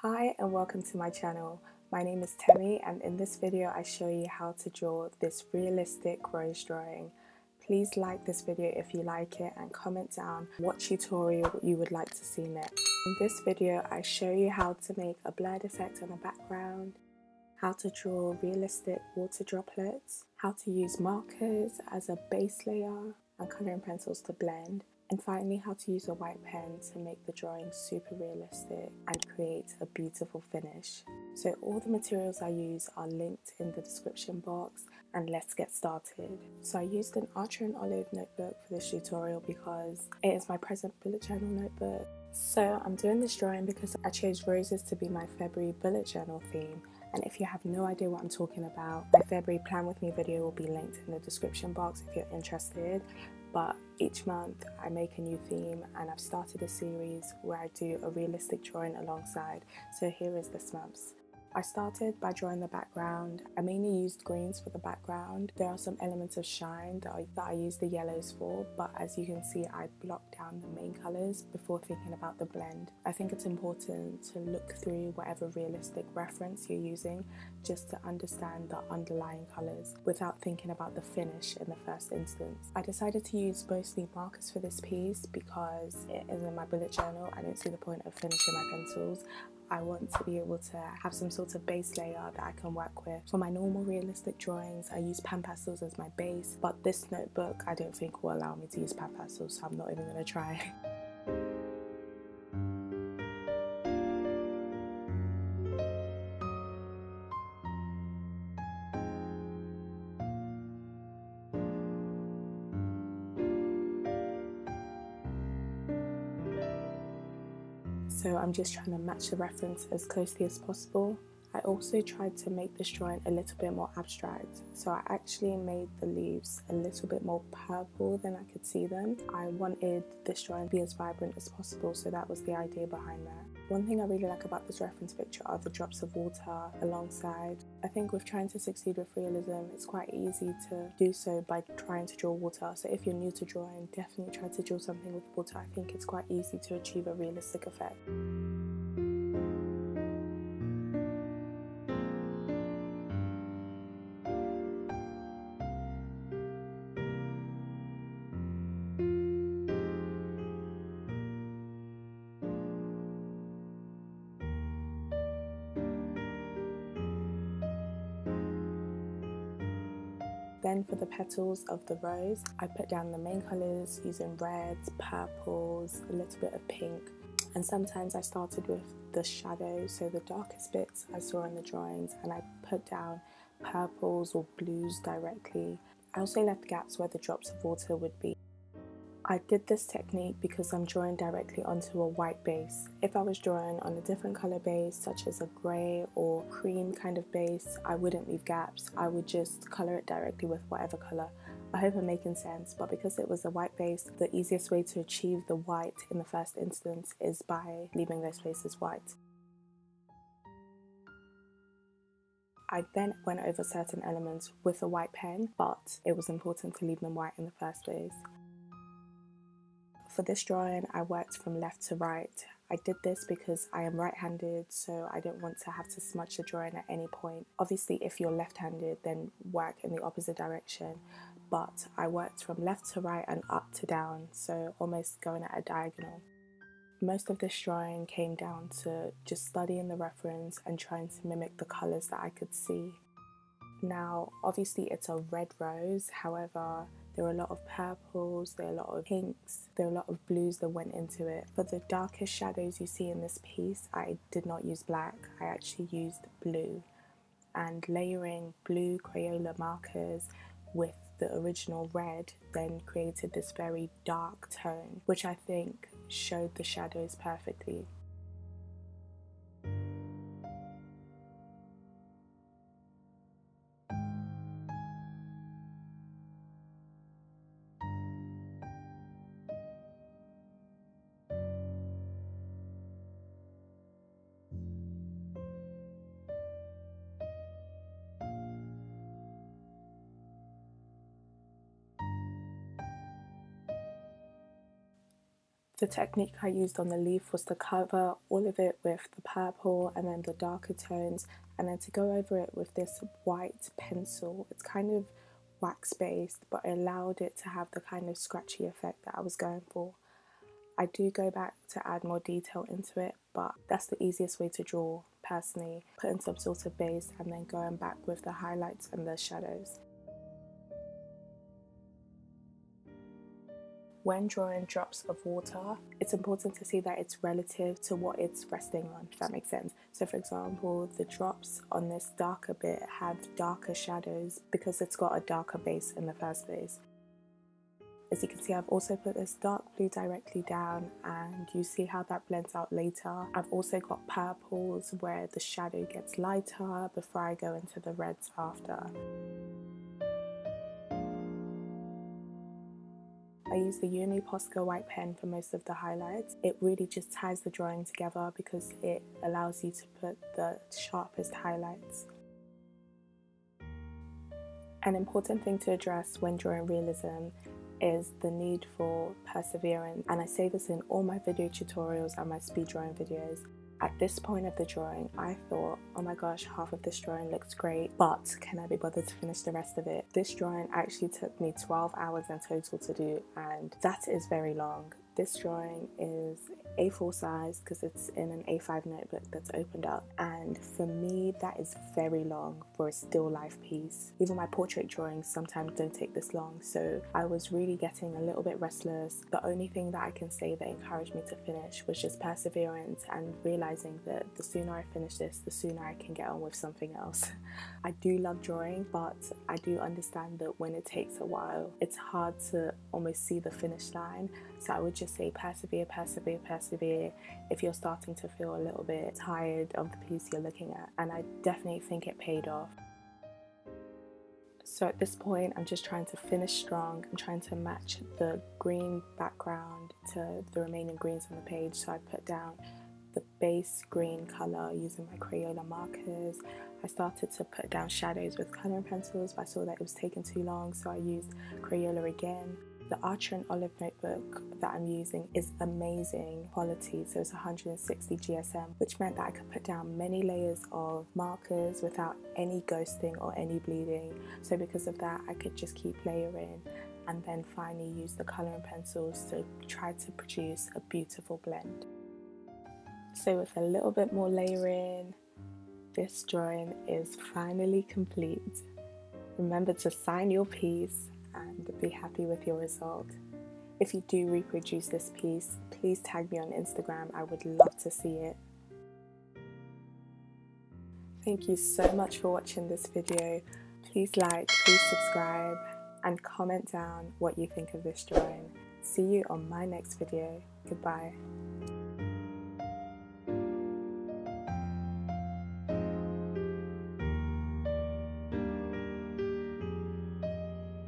Hi and welcome to my channel. My name is Temi and in this video I show you how to draw this realistic rose drawing. Please like this video if you like it and comment down what tutorial you would like to see next. In this video I show you how to make a blurred effect on the background, how to draw realistic water droplets, how to use markers as a base layer and colouring pencils to blend, and finally how to use a white pen to make the drawing super realistic and create a beautiful finish. So all the materials I use are linked in the description box, and let's get started. So I used an Archer and Olive notebook for this tutorial because it is my present bullet journal notebook. So I'm doing this drawing because I chose roses to be my February bullet journal theme. And if you have no idea what I'm talking about, my February plan with me video will be linked in the description box if you're interested. But each month I make a new theme and I've started a series where I do a realistic drawing alongside. So here is this month's. I started by drawing the background. I mainly used greens for the background. There are some elements of shine that I use the yellows for, but as you can see I blocked down the main colours before thinking about the blend. I think it's important to look through whatever realistic reference you're using just to understand the underlying colours without thinking about the finish in the first instance. I decided to use mostly markers for this piece because it is in my bullet journal. I don't see the point of finishing my pencils. I want to be able to have some sort of base layer that I can work with. For my normal realistic drawings, I use pan pastels as my base, but this notebook I don't think will allow me to use pan pastels, so I'm not even going to try. So I'm just trying to match the reference as closely as possible. I also tried to make this drawing a little bit more abstract, so I actually made the leaves a little bit more purple than I could see them. I wanted this drawing to be as vibrant as possible, so that was the idea behind that. One thing I really like about this reference picture are the drops of water alongside. I think with trying to succeed with realism, it's quite easy to do so by trying to draw water. So if you're new to drawing, definitely try to draw something with water. I think it's quite easy to achieve a realistic effect. Then for the petals of the rose, I put down the main colours using reds, purples, a little bit of pink, and sometimes I started with the shadows, so the darkest bits I saw in the drawings, and I put down purples or blues directly. I also left gaps where the drops of water would be. I did this technique because I'm drawing directly onto a white base. If I was drawing on a different colour base, such as a grey or cream kind of base, I wouldn't leave gaps. I would just colour it directly with whatever colour. I hope I'm making sense, but because it was a white base, the easiest way to achieve the white in the first instance is by leaving those places white. I then went over certain elements with a white pen, but it was important to leave them white in the first place. For this drawing, I worked from left to right. I did this because I am right-handed, so I don't want to have to smudge the drawing at any point. Obviously, if you're left-handed, then work in the opposite direction. But I worked from left to right and up to down, so almost going at a diagonal. Most of this drawing came down to just studying the reference and trying to mimic the colours that I could see. Now, obviously it's a red rose, however, there are a lot of purples, there are a lot of pinks, there are a lot of blues that went into it. For the darkest shadows you see in this piece, I did not use black, I actually used blue. And layering blue Crayola markers with the original red then created this very dark tone, which I think showed the shadows perfectly. The technique I used on the leaf was to cover all of it with the purple and then the darker tones, and then to go over it with this white pencil. It's kind of wax based, but it allowed it to have the kind of scratchy effect that I was going for. I do go back to add more detail into it, but that's the easiest way to draw personally, putting some sort of base and then going back with the highlights and the shadows. When drawing drops of water, it's important to see that it's relative to what it's resting on, if that makes sense. So for example, the drops on this darker bit have darker shadows because it's got a darker base in the first place. As you can see, I've also put this dark blue directly down, and you see how that blends out later. I've also got purples where the shadow gets lighter before I go into the reds after. I use the Uni Posca white pen for most of the highlights. It really just ties the drawing together because it allows you to put the sharpest highlights. An important thing to address when drawing realism is the need for perseverance, and I say this in all my video tutorials and my speed drawing videos. At this point of the drawing, I thought, oh my gosh, half of this drawing looks great, but can I be bothered to finish the rest of it? This drawing actually took me 12 hours in total to do, and that is very long. This drawing is A4 size because it's in an A5 notebook that's opened up, and for me that is very long for a still life piece. Even my portrait drawings sometimes don't take this long, so I was really getting a little bit restless. The only thing that I can say that encouraged me to finish was just perseverance and realizing that the sooner I finish this, the sooner I can get on with something else. I do love drawing, but I do understand that when it takes a while, it's hard to almost see the finish line. So I would just say persevere, persevere, persevere if you're starting to feel a little bit tired of the piece you're looking at. And I definitely think it paid off. So at this point, I'm just trying to finish strong. I'm trying to match the green background to the remaining greens on the page. So I put down the base green colour using my Crayola markers. I started to put down shadows with colouring pencils, but I saw that it was taking too long, so I used Crayola again. The Archer and Olive notebook that I'm using is amazing quality, so it's 160 GSM, which meant that I could put down many layers of markers without any ghosting or any bleeding. So because of that, I could just keep layering and then finally use the colouring pencils to try to produce a beautiful blend. So with a little bit more layering, this drawing is finally complete. Remember to sign your piece and be happy with your result. If you do reproduce this piece, please tag me on Instagram. I would love to see it. Thank you so much for watching this video. Please like, please subscribe, and comment down what you think of this drawing. See you on my next video. Goodbye.